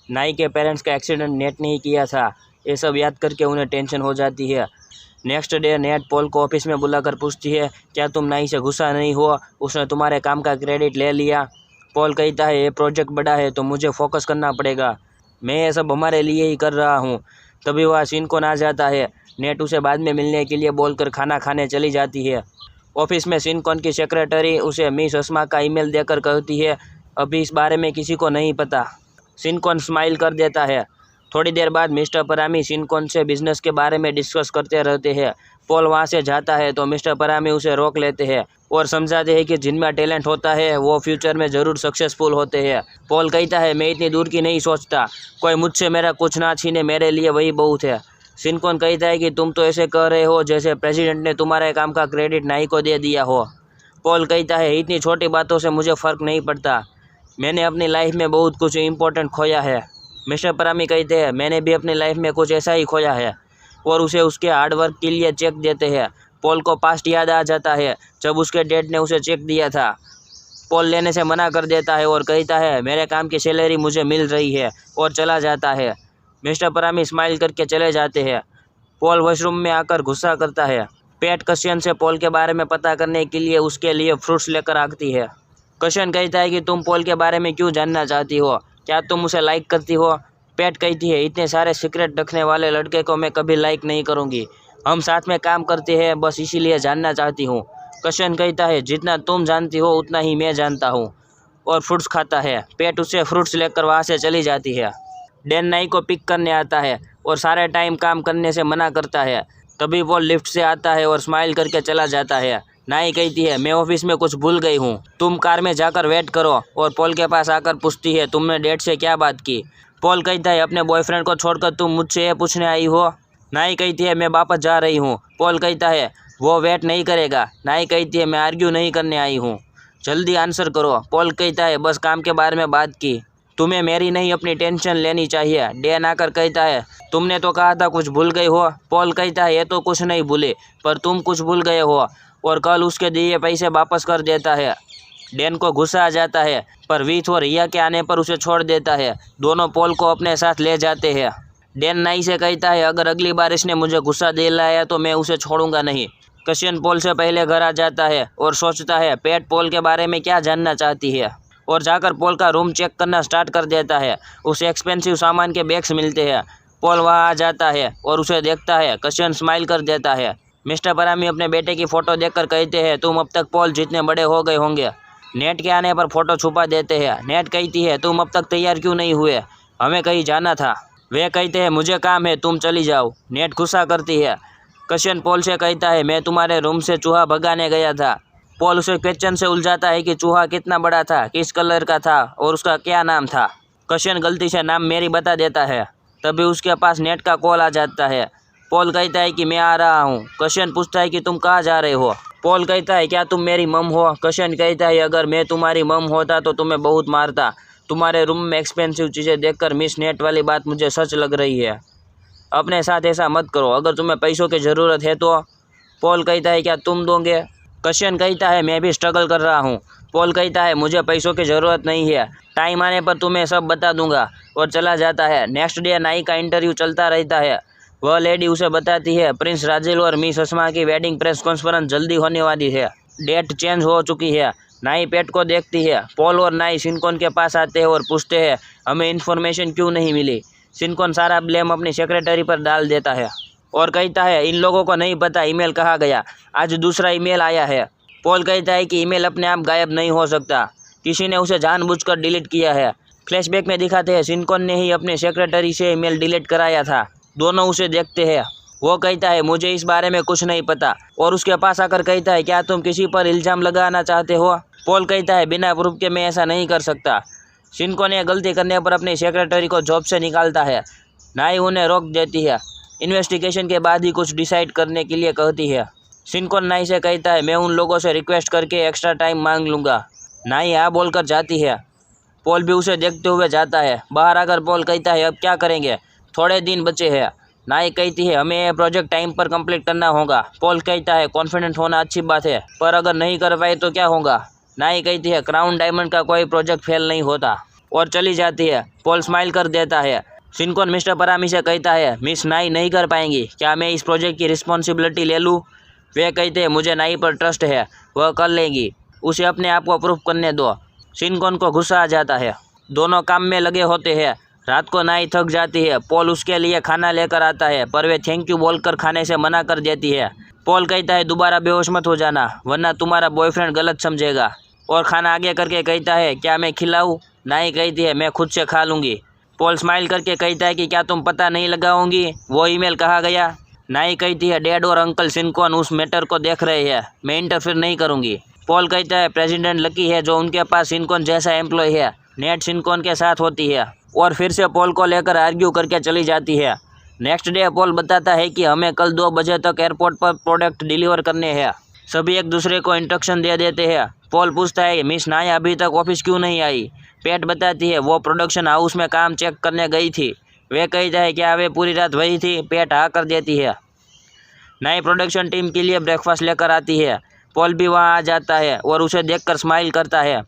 नाई के पेरेंट्स का एक्सीडेंट नेट ने ही किया था। ये सब याद करके उन्हें टेंशन हो जाती है। नेक्स्ट डे नेट पॉल को ऑफिस में बुलाकर पूछती है, क्या तुम नाई से गुस्सा नहीं हुआ? उसने तुम्हारे काम का क्रेडिट ले लिया। पॉल कहता है, ये प्रोजेक्ट बड़ा है तो मुझे फोकस करना पड़ेगा, मैं ये सब हमारे लिए ही कर रहा हूँ। तभी वह सिनकोन आ जाता है। नेट उसे बाद में मिलने के लिए बोलकर खाना खाने चली जाती है। ऑफिस में सिनकोन की सेक्रेटरी उसे मिस अस्मा का ईमेल देकर कहती है, अभी इस बारे में किसी को नहीं पता। सिनकोन स्माइल कर देता है। थोड़ी देर बाद मिस्टर परामी सिनकोन से बिजनेस के बारे में डिस्कस करते रहते हैं। पॉल वहाँ से जाता है तो मिस्टर परामी उसे रोक लेते हैं और समझाते हैं कि जिनमें टैलेंट होता है वो फ्यूचर में ज़रूर सक्सेसफुल होते हैं। पॉल कहता है, मैं इतनी दूर की नहीं सोचता, कोई मुझसे मेरा कुछ ना छीने, मेरे लिए वही बहुत है। सिनकोन कहता है कि तुम तो ऐसे कह रहे हो जैसे प्रेसिडेंट ने तुम्हारे काम का क्रेडिट नाई को दे दिया हो। पॉल कहता है, इतनी छोटी बातों से मुझे फ़र्क नहीं पड़ता, मैंने अपनी लाइफ में बहुत कुछ इम्पोर्टेंट खोया है। मिस्टर परामी कहते हैं, मैंने भी अपनी लाइफ में कुछ ऐसा ही खोया है, और उसे उसके हार्डवर्क के लिए चेक देते हैं। पॉल को पास्ट याद आ जाता है जब उसके डैड ने उसे चेक दिया था। पॉल लेने से मना कर देता है और कहता है, मेरे काम की सैलरी मुझे मिल रही है, और चला जाता है। मिस्टर परामी स्माइल करके चले जाते हैं। पॉल वॉशरूम में आकर गुस्सा करता है। पैट कशियन से पॉल के बारे में पता करने के लिए उसके लिए फ्रूट्स लेकर आती है। कशियन कहता है कि तुम पॉल के बारे में क्यों जानना चाहती हो, क्या तुम उसे लाइक करती हो? पैट कहती है, इतने सारे सीक्रेट रखने वाले लड़के को मैं कभी लाइक नहीं करूँगी, हम साथ में काम करते हैं, बस इसीलिए जानना चाहती हूँ। कशियन कहता है, जितना तुम जानती हो उतना ही मैं जानता हूँ, और फ्रूट्स खाता है। पैट उससे फ्रूट्स लेकर वहाँ से चली जाती है। डैन नाई को पिक करने आता है और सारे टाइम काम करने से मना करता है। तभी वो लिफ्ट से आता है और स्माइल करके चला जाता है। नाई कहती है, मैं ऑफिस में कुछ भूल गई हूँ, तुम कार में जाकर वेट करो, और पॉल के पास आकर पूछती है, तुमने डैड से क्या बात की? पॉल कहता है, अपने बॉयफ्रेंड को छोड़कर तुम मुझसे ये पूछने आई हो? नाई कहती है, मैं वापस जा रही हूँ। पॉल कहता है, वो वेट नहीं करेगा। नाई कहती है, मैं आर्ग्यू नहीं करने आई हूँ, जल्दी आंसर करो। पॉल कहता है, बस काम के बारे में बात की, तुम्हें मेरी नहीं अपनी टेंशन लेनी चाहिए। डैन आकर कहता है, तुमने तो कहा था कुछ भूल गई हो। पॉल कहता है, ये तो कुछ नहीं भूले, पर तुम कुछ भूल गए हो, और कल उसके दिए पैसे वापस कर देता है। डैन को गुस्सा आ जाता है, पर वीथ और रिया के आने पर उसे छोड़ देता है। दोनों पॉल को अपने साथ ले जाते हैं। डैन नाई से कहता है, अगर अगली बार इसने मुझे गुस्सा दिलाया तो मैं उसे छोड़ूंगा नहीं। कशियन पॉल से पहले घर आ जाता है और सोचता है पैट पॉल के बारे में क्या जानना चाहती है, और जाकर पॉल का रूम चेक करना स्टार्ट कर देता है। उसे एक्सपेंसिव सामान के बैग्स मिलते हैं। पॉल वहाँ आ जाता है और उसे देखता है। कशियन स्माइल कर देता है। मिस्टर परामी अपने बेटे की फ़ोटो देखकर कहते हैं, तुम अब तक पॉल जितने बड़े हो गए होंगे। नेट के आने पर फ़ोटो छुपा देते हैं। नेट कहती है, तुम अब तक तैयार क्यों नहीं हुए, हमें कहीं जाना था। वे कहते हैं, मुझे काम है, तुम चली जाओ। नेट गुस्सा करती है। कशियन पॉल से कहता है, मैं तुम्हारे रूम से चूहा भगाने गया था। पॉल उसे क्वेश्चन से उलझाता है कि चूहा कितना बड़ा था, किस कलर का था, और उसका क्या नाम था। कशियन गलती से नाम मेरी बता देता है। तभी उसके पास नेट का कॉल आ जाता है। पॉल कहता है कि मैं आ रहा हूँ। कशियन पूछता है कि तुम कहाँ जा रहे हो? पॉल कहता है, क्या तुम मेरी मम हो? कशियन कहता है, अगर मैं तुम्हारी मम होता तो तुम्हें बहुत मारता। तुम्हारे रूम में एक्सपेंसिव चीज़ें देखकर मिस नेट वाली बात मुझे सच लग रही है। अपने साथ ऐसा मत करो, अगर तुम्हें पैसों की ज़रूरत है तो। पॉल कहता है, क्या तुम दोगे? कशियन कहता है, मैं भी स्ट्रगल कर रहा हूँ। पॉल कहता है, मुझे पैसों की ज़रूरत नहीं है, टाइम आने पर तुम्हें सब बता दूंगा, और चला जाता है। नेक्स्ट डे नाई का इंटरव्यू चलता रहता है। वह लेडी उसे बताती है, प्रिंस राजिल और मिस अस्मा की वेडिंग प्रेस कॉन्फ्रेंस जल्दी होने वाली है, डेट चेंज हो चुकी है। नाई पेट को देखती है। पॉल और नाई सिनकोन के पास आते हैं और पूछते हैं, हमें इन्फॉर्मेशन क्यों नहीं मिली? सिनकोन सारा ब्लेम अपनी सेक्रेटरी पर डाल देता है और कहता है, इन लोगों को नहीं पता ईमेल कहाँ गया, आज दूसरा ईमेल आया है। पॉल कहता है कि ईमेल अपने आप गायब नहीं हो सकता, किसी ने उसे जानबूझकर डिलीट किया है। फ्लैशबैक में दिखाते हैं, सिनकोन ने ही अपने सेक्रेटरी से ईमेल डिलीट कराया था। दोनों उसे देखते हैं। वो कहता है, मुझे इस बारे में कुछ नहीं पता, और उसके पास आकर कहता है, क्या तुम किसी पर इल्ज़ाम लगाना चाहते हो? पॉल कहता है, बिना प्रूफ के मैं ऐसा नहीं कर सकता। सिनकोन ने गलती करने पर अपनी सेक्रेटरी को जॉब से निकालता है। नाई उन्हें रोक देती है। इन्वेस्टिगेशन के बाद ही कुछ डिसाइड करने के लिए कहती है। सिनकोन नाई से कहता है, मैं उन लोगों से रिक्वेस्ट करके एक्स्ट्रा टाइम मांग लूँगा। नाई हाँ बोलकर जाती है। पॉल भी उसे देखते हुए जाता है। बाहर आकर पॉल कहता है, अब क्या करेंगे, थोड़े दिन बचे हैं। नाई कहती है, हमें यह प्रोजेक्ट टाइम पर कंप्लीट करना होगा। पॉल कहता है, कॉन्फिडेंट होना अच्छी बात है, पर अगर नहीं कर पाए तो क्या होगा? नाई कहती है, क्राउन डायमंड का कोई प्रोजेक्ट फेल नहीं होता। और चली जाती है। पॉल स्माइल कर देता है। शिनकॉन मिस्टर परामी से कहता है, मिस नाई नहीं कर पाएंगी, क्या मैं इस प्रोजेक्ट की रिस्पॉन्सिबिलिटी ले लूँ? वे कहते हैं, मुझे नाई पर ट्रस्ट है, वह कर लेंगी, उसे अपने आप को प्रूफ करने दो। शिनकॉन को गुस्सा आ जाता है। दोनों काम में लगे होते हैं। रात को नाई थक जाती है। पॉल उसके लिए खाना लेकर आता है, पर वे थैंक यू बोलकर खाने से मना कर देती है। पॉल कहता है, दोबारा बेहोश मत हो जाना, वरना तुम्हारा बॉयफ्रेंड गलत समझेगा। और खाना आगे करके कहता है, क्या मैं खिलाऊं? नाई कहती है, मैं खुद से खा लूँगी। पॉल स्माइल करके कहता है कि क्या तुम पता नहीं लगाओगी वो ईमेल कहाँ गया? नाई कहती है, डैड और अंकल शिनकॉन उस मैटर को देख रहे हैं, मैं इंटरफेयर नहीं करूँगी। पॉल कहता है, प्रेसिडेंट लकी है जो उनके पास शिनकॉन जैसा एम्प्लॉय है। नेट शिनकॉन के साथ होती है और फिर से पॉल को लेकर आर्ग्यू करके चली जाती है। नेक्स्ट डे पॉल बताता है कि हमें कल 2 बजे तक एयरपोर्ट पर प्रोडक्ट डिलीवर करने हैं। सभी एक दूसरे को इंस्ट्रक्शन दे देते हैं। पॉल पूछता है, मिस नाई अभी तक ऑफिस क्यों नहीं आई? पेट बताती है, वो प्रोडक्शन हाउस में काम चेक करने गई थी। वे कहता है, क्या वे पूरी रात वही थी? पेट हाँ कर देती है। नाई प्रोडक्शन टीम के लिए ब्रेकफास्ट लेकर आती है। पॉल भी वहाँ आ जाता है और उसे देखकर स्माइल करता है।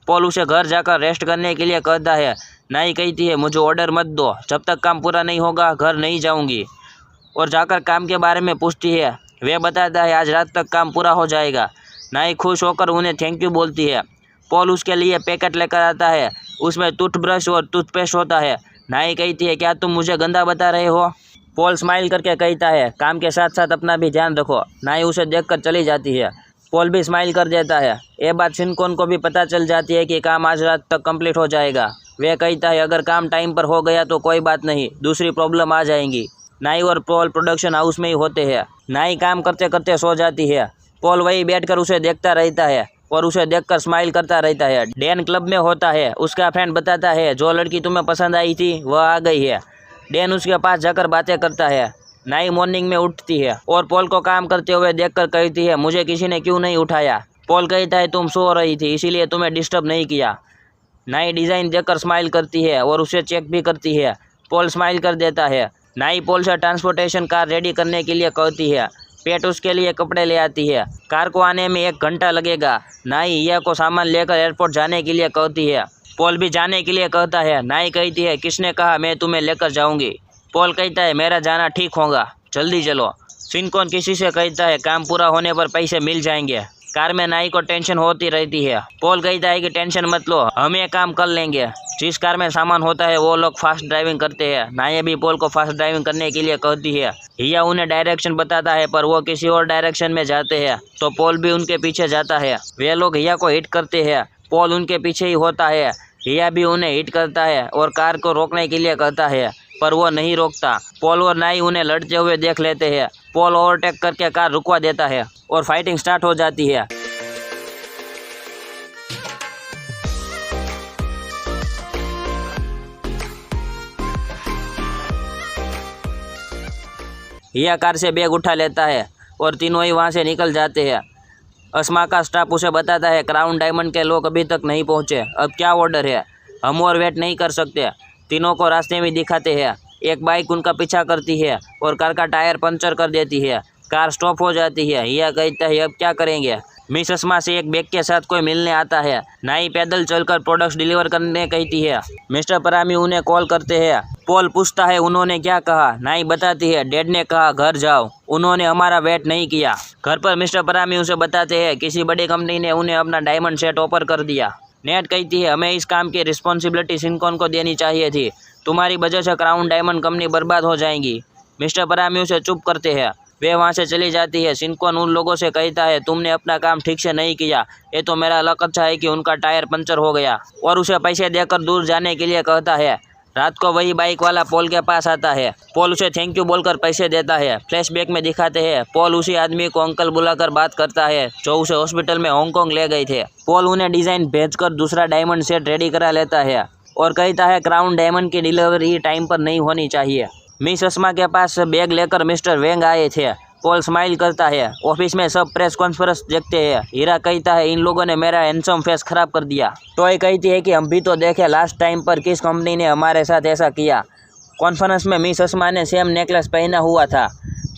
पॉल उसे घर जाकर रेस्ट करने के लिए कहता है। नाई कहती है, मुझे ऑर्डर मत दो, जब तक काम पूरा नहीं होगा घर नहीं जाऊंगी। और जाकर काम के बारे में पूछती है। वे बताता है, आज रात तक काम पूरा हो जाएगा। नाई खुश होकर उन्हें थैंक यू बोलती है। पॉल उसके लिए पैकेट लेकर आता है, उसमें टूथब्रश और टूथपेस्ट होता है। नाई कहती है, क्या तुम मुझे गंदा बता रहे हो? पॉल स्माइल करके कहता है, काम के साथ साथ अपना भी ध्यान रखो। नाई उसे देखकर चली जाती है। पॉल भी स्माइल कर देता है। ये बात शिनकॉन को भी पता चल जाती है कि काम आज रात तक कंप्लीट हो जाएगा। वे कहता है, अगर काम टाइम पर हो गया तो कोई बात नहीं, दूसरी प्रॉब्लम आ जाएंगी। नाई और पॉल प्रोडक्शन हाउस में ही होते हैं। नाई काम करते करते सो जाती है। पॉल वही बैठकर उसे देखता रहता है और उसे देखकर स्माइल करता रहता है। डैन क्लब में होता है। उसका फ्रेंड बताता है, जो लड़की तुम्हें पसंद आई थी वह आ गई है। डैन उसके पास जाकर बातें करता है। नाई मॉर्निंग में उठती है और पॉल को काम करते हुए देखकर कहती है, मुझे किसी ने क्यों नहीं उठाया? पॉल कहता है, तुम सो रही थी इसीलिए तुम्हें डिस्टर्ब नहीं किया। नाई डिज़ाइन देखकर स्माइल करती है और उसे चेक भी करती है। पॉल स्माइल कर देता है। नाई पॉल से ट्रांसपोर्टेशन कार रेडी करने के लिए कहती है। पेट उसके लिए कपड़े ले आती है। कार को आने में 1 घंटा लगेगा। नाई हिया को सामान लेकर एयरपोर्ट जाने के लिए कहती है। पॉल भी जाने के लिए कहता है। नाई कहती है, किसने कहा मैं तुम्हें लेकर जाऊंगी? पॉल कहता है, मेरा जाना ठीक होगा, जल्दी चलो। शिनकॉन किसी से कहता है, काम पूरा होने पर पैसे मिल जाएंगे। कार में नाई को टेंशन होती रहती है। पॉल कहता है कि टेंशन मत लो, हम ये काम कर लेंगे। जिस कार में सामान होता है वो लोग फास्ट ड्राइविंग करते हैं। नाई भी पॉल को फास्ट ड्राइविंग करने के लिए कहती है। हिया उन्हें डायरेक्शन बताता है, पर वो किसी और डायरेक्शन में जाते हैं, तो पॉल भी उनके पीछे जाता है। वे लोग हिया को हिट करते हैं। पॉल उनके पीछे ही होता है। हिया भी उन्हें हिट करता है और कार को रोकने के लिए कहता है, पर वो नहीं रोकता। पॉल और नाई उन्हें लड़ते हुए देख लेते हैं। पॉल ओवरटेक करके कार रुकवा देता है और फाइटिंग स्टार्ट हो जाती है। हिया कार से बैग उठा लेता है और तीनों ही वहाँ से निकल जाते हैं। अस्मा का स्टाफ उसे बताता है, क्राउन डायमंड के लोग अभी तक नहीं पहुँचे, अब क्या ऑर्डर है? हम और वेट नहीं कर सकते। तीनों को रास्ते में दिखाते हैं। एक बाइक उनका पीछा करती है और कार का टायर पंचर कर देती है। कार स्टॉप हो जाती है। हिया कहता है, अब क्या करेंगे? मिस अस्मा से एक बैग के साथ कोई मिलने आता है। नाई पैदल चलकर प्रोडक्ट्स डिलीवर करने कहती है। मिस्टर परामी उन्हें कॉल करते हैं। पॉल पूछता है, उन्होंने क्या कहा? नाई बताती है, डैड ने कहा घर जाओ, उन्होंने हमारा वेट नहीं किया। घर पर मिस्टर परामी उसे बताते हैं, किसी बड़ी कंपनी ने उन्हें अपना डायमंड सेट ऑफर कर दिया। नेट कहती है, हमें इस काम की रिस्पॉन्सिबिलिटी शिनकॉन को देनी चाहिए थी, तुम्हारी वजह से क्राउन डायमंड कंपनी बर्बाद हो जाएगी। मिस्टर परामी उसे चुप करते हैं। वे वहाँ से चली जाती है। शिनकॉन उन लोगों से कहता है, तुमने अपना काम ठीक से नहीं किया, ये तो मेरा लक अच्छा है कि उनका टायर पंचर हो गया, और उसे पैसे देकर दूर जाने के लिए कहता है। रात को वही बाइक वाला पॉल के पास आता है। पॉल उसे थैंक यू बोलकर पैसे देता है। फ्लैशबैक में दिखाते हैं, पॉल उसी आदमी को अंकल बुलाकर बात करता है जो उसे हॉस्पिटल में हांगकांग ले गए थे। पॉल उन्हें डिज़ाइन भेजकर दूसरा डायमंड सेट रेडी करा लेता है और कहता है, क्राउन डायमंड की डिलीवरी टाइम पर नहीं होनी चाहिए। मिस अस्मा के पास बैग लेकर मिस्टर वेंग आए थे। पॉल स्माइल करता है। ऑफिस में सब प्रेस कॉन्फ्रेंस देखते हैं। हीरा कहता है, इन लोगों ने मेरा हैंडसम फेस खराब कर दिया। टॉय कहती है कि हम भी तो देखें लास्ट टाइम पर किस कंपनी ने हमारे साथ ऐसा किया। कॉन्फ्रेंस में मिस अस्मा ने सेम नेकलेस पहना हुआ था।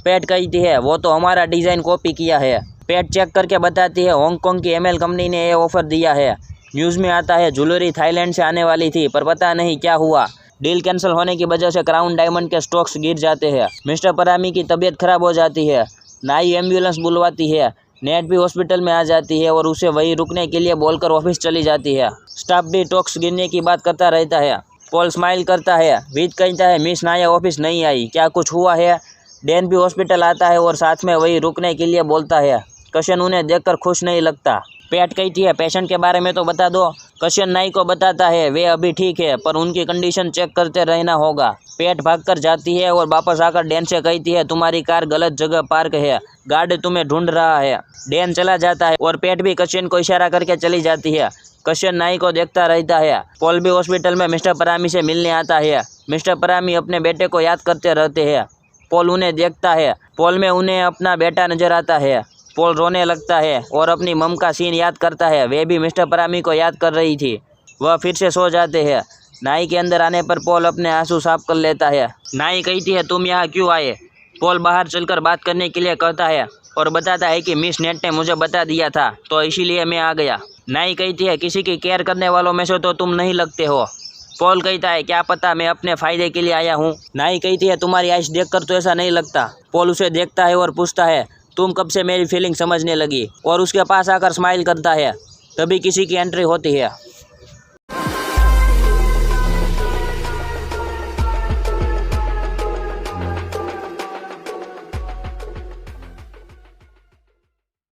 पेट कहती है, वो तो हमारा डिज़ाइन कॉपी किया है। पेट चेक करके बताती है, हांगकांग की एमएल कंपनी ने ये ऑफर दिया है। न्यूज़ में आता है ज्वेलरी थाईलैंड से आने वाली थी पर पता नहीं क्या हुआ, डील कैंसिल होने की वजह से क्राउन डायमंड के स्टॉक्स गिर जाते हैं। मिस्टर परामी की तबीयत खराब हो जाती है, नाई एम्बुलेंस बुलवाती है, नेट भी हॉस्पिटल में आ जाती है और उसे वहीं रुकने के लिए बोलकर ऑफिस चली जाती है। स्टाफ भी स्टॉक्स गिरने की बात करता रहता है। पॉल स्माइल करता है। विद कहता है मिस नाया ऑफिस नहीं आई, क्या कुछ हुआ है? डैन भी हॉस्पिटल आता है और साथ में वहीं रुकने के लिए बोलता है। कशन उन्हें देखकर खुश नहीं लगता। पैट कहती है पेशेंट के बारे में तो बता दो। कशन नाई को बताता है वे अभी ठीक है पर उनकी कंडीशन चेक करते रहना होगा। पैट भागकर जाती है और वापस आकर डैन से कहती है तुम्हारी कार गलत जगह पार्क है, गार्ड तुम्हें ढूंढ रहा है। डैन चला जाता है और पैट भी कशन को इशारा करके चली जाती है। कशन नाई को देखता रहता है। पॉल भी हॉस्पिटल में मिस्टर परामी से मिलने आता है। मिस्टर परामी अपने बेटे को याद करते रहते हैं। पॉल उन्हें देखता है। पॉल में उन्हें अपना बेटा नजर आता है। पॉल रोने लगता है और अपनी मम का सीन याद करता है, वे भी मिस्टर परामी को याद कर रही थी। वह फिर से सो जाते हैं। नाई के अंदर आने पर पॉल अपने आंसू साफ कर लेता है। नाई कहती है तुम यहाँ क्यों आए? पॉल बाहर चलकर बात करने के लिए कहता है और बताता है कि मिस नेट ने मुझे बता दिया था तो इसीलिए मैं आ गया। नाई कहती है किसी की केयर करने वालों में से तो तुम नहीं लगते हो। पॉल कहता है क्या पता, मैं अपने फ़ायदे के लिए आया हूँ। नाई कहती है तुम्हारी आइस देखकर तो ऐसा नहीं लगता। पॉल उसे देखता है और पूछता है तुम कब से मेरी फीलिंग समझने लगी, और उसके पास आकर स्माइल करता है। तभी किसी की एंट्री होती है।